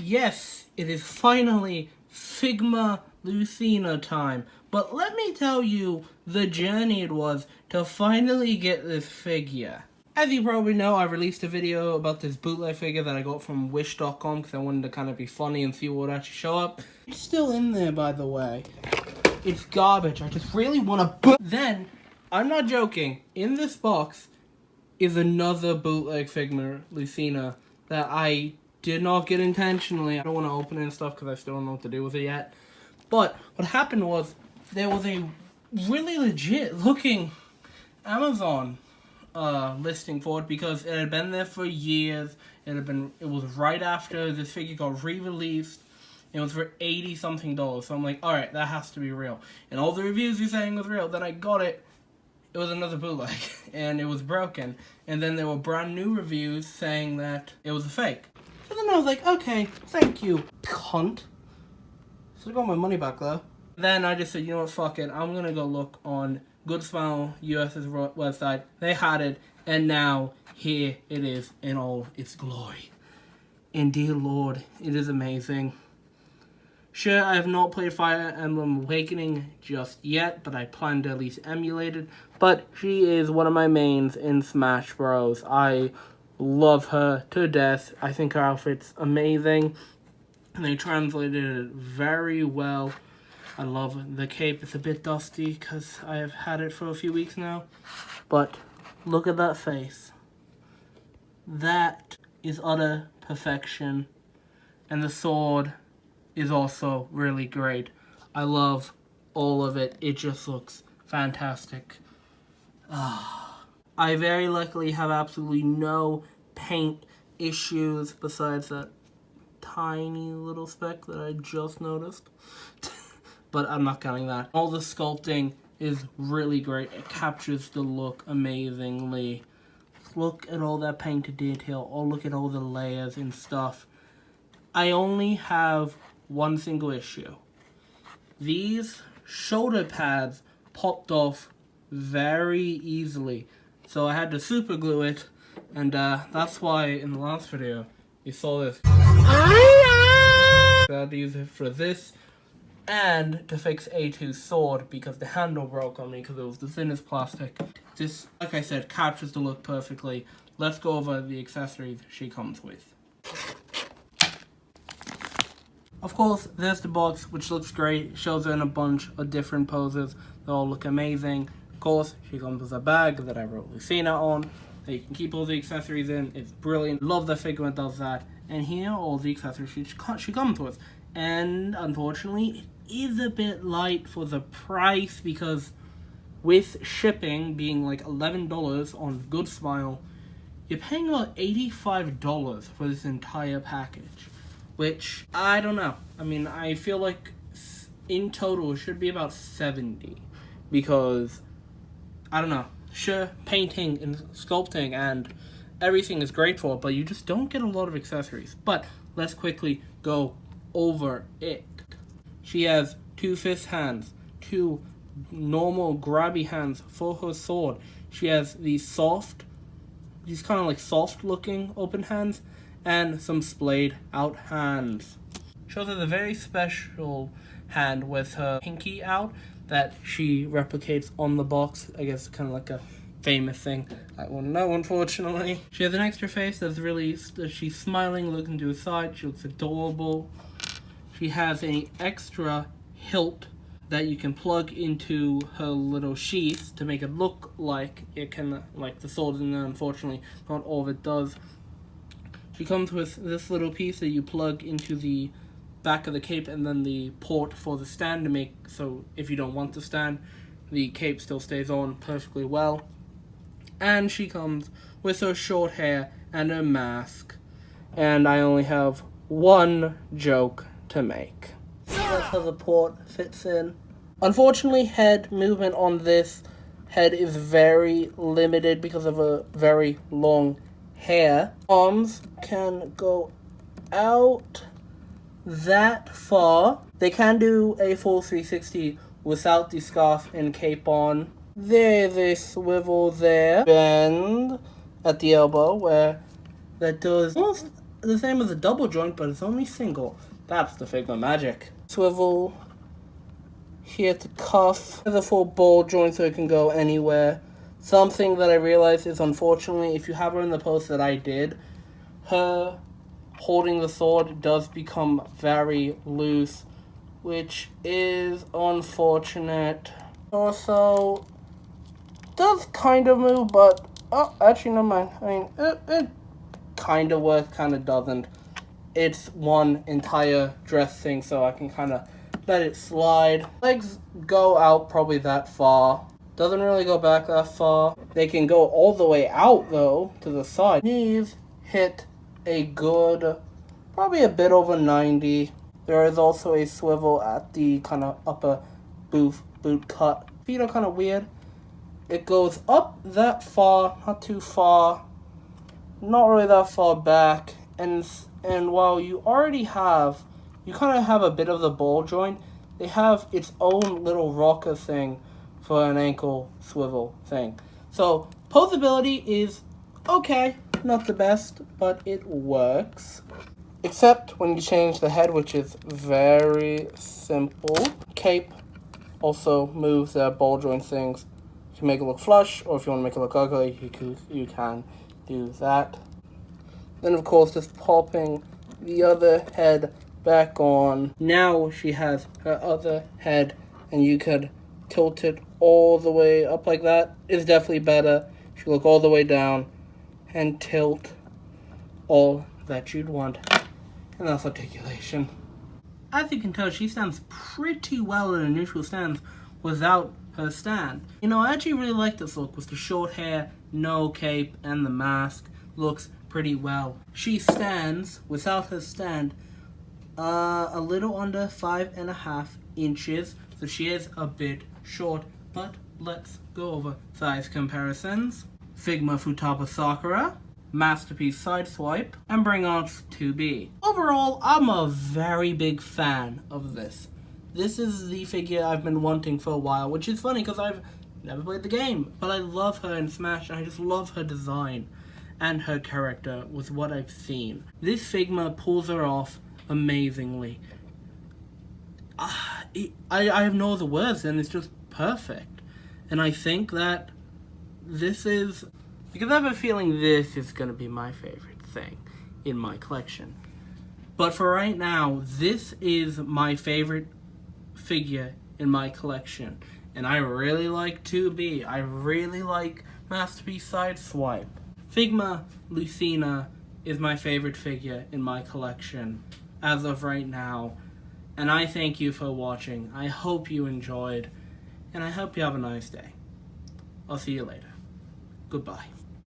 yes, it is finally Figma Lucina time. But let me tell you the journey it was to finally get this figure. As you probably know, I released a video about this bootleg figure that I got from wish.com because I wanted to kind of be funny and see what would actually show up. It's still in there, by the way. It's garbage. I just really want to Then, I'm not joking, in this box is another bootleg Figma Lucina that I did not get intentionally. I don't want to open it and stuff because I still don't know what to do with it yet. But what happened was there was a really legit looking Amazon listing for it because it had been there for years. It was right after this figure got re-released. It was for $80 something. So I'm like, alright, that has to be real. And all the reviews were saying it was real. Then I got it. It was another bootleg. And it was broken. And then there were brand new reviews saying that it was a fake. So then I was like, okay, thank you, cunt. So I got my money back though. Then I just said, you know what, fuck it. I'm gonna go look on Good Smile US's website. They had it. And now here it is in all its glory. And dear Lord, it is amazing. Sure, I have not played Fire Emblem Awakening just yet, but I plan to at least emulate it. But she is one of my mains in Smash Bros. I love her to death. I think her outfit's amazing. And they translated it very well. I love the cape. It's a bit dusty because I have had it for a few weeks now. But look at that face. That is utter perfection. And the sword is also really great. I love all of it. It just looks fantastic. I very luckily have absolutely no paint issues besides that tiny little speck that I just noticed. But I'm not counting that. All the sculpting is really great. It captures the look amazingly. Look at all that painted detail. Oh, look at all the layers and stuff. I only have one single issue. These shoulder pads popped off very easily. So I had to super glue it. And that's why in the last video you saw this. I had to use it for this and to fix A2's sword because the handle broke on me because it was the thinnest plastic. This, like I said, captures the look perfectly. Let's go over the accessories she comes with. Of course, there's the box, which looks great. Shows her in a bunch of different poses. They all look amazing. Of course, she comes with a bag that I wrote Lucina on, that you can keep all the accessories in. It's brilliant. Love that Figma does that. And here are all the accessories she comes with. And unfortunately, it is a bit light for the price because with shipping being like $11 on Good Smile, you're paying about $85 for this entire package. Which, I don't know. I mean, I feel like in total it should be about $70. Because, I don't know. Sure, painting and sculpting and everything is great for it, but you just don't get a lot of accessories. But, let's quickly go over it. She has 2 fist hands, 2 normal grabby hands for her sword. She has these kind of like soft looking open hands, and some splayed out hands. Shows her a very special hand with her pinky out that she replicates on the box. I guess kind of like a famous thing. I wouldn't know, unfortunately. She has an extra face she's smiling, looking to the side. She looks adorable. She has an extra hilt that you can plug into her little sheath to make it look like it can, like the sword, and unfortunately not all of it does. She comes with this little piece that you plug into the back of the cape and then the port for the stand to make, so if you don't want the stand, the cape still stays on perfectly well. And she comes with her short hair and her mask. And I only have one joke to make. That's how the port fits in. Unfortunately, head movement on this head is very limited because of a very long hair. Arms can go out that far. They can do a full 360 without the scarf and cape on. There's a swivel there. Bend at the elbow where that does almost the same as a double joint, but it's only single. That's the Figma magic. Swivel here to cuff. There's a full ball joint so it can go anywhere. Something that I realized is, unfortunately, if you have her in the pose that I did, her holding the sword does become very loose, which is unfortunate. Also, does kind of move, but oh, actually, never mind. I mean, it kind of works, kind of doesn't. It's one entire dress thing, so I can kind of let it slide. Legs go out probably that far. Doesn't really go back that far. They can go all the way out, though, to the side. Knees hit a good, probably a bit over 90. There is also a swivel at the kind of upper boot cut. Feet are kind of weird. It goes up that far, not too far, not really that far back. And while you already have, you kind of have a bit of the ball joint, they have its own little rocker thing for an ankle swivel thing. So posability is okay, not the best, but it works. Except when you change the head, which is very simple. Cape also moves the ball joint things to make it look flush, or if you want to make it look ugly, you can do that. Then of course just popping the other head back on. Now she has her other head, and you could tilt it all the way up like that. Is definitely better. You look all the way down and tilt all that you'd want. And that's articulation. As you can tell, she stands pretty well in a neutral stance without her stand. You know, I actually really like this look with the short hair, no cape, and the mask. Looks pretty well. She stands, without her stand, a little under 5.5 inches, so she is a bit short, but let's go over size comparisons. Figma Futaba Sakura, Masterpiece Sideswipe, and Bring Arts 2B. Overall, I'm a very big fan of this. This is the figure I've been wanting for a while, which is funny because I've never played the game, but I love her in Smash, and I just love her design and her character with what I've seen. This Figma pulls her off amazingly. I have no other words, and it's just perfect. And I think that this is, because I have a feeling this is going to be my favorite thing in my collection. But for right now, this is my favorite figure in my collection. And I really like 2B. I really like Masterpiece Sideswipe. Figma Lucina is my favorite figure in my collection as of right now. And I thank you for watching. I hope you enjoyed. And I hope you have a nice day. I'll see you later. Goodbye.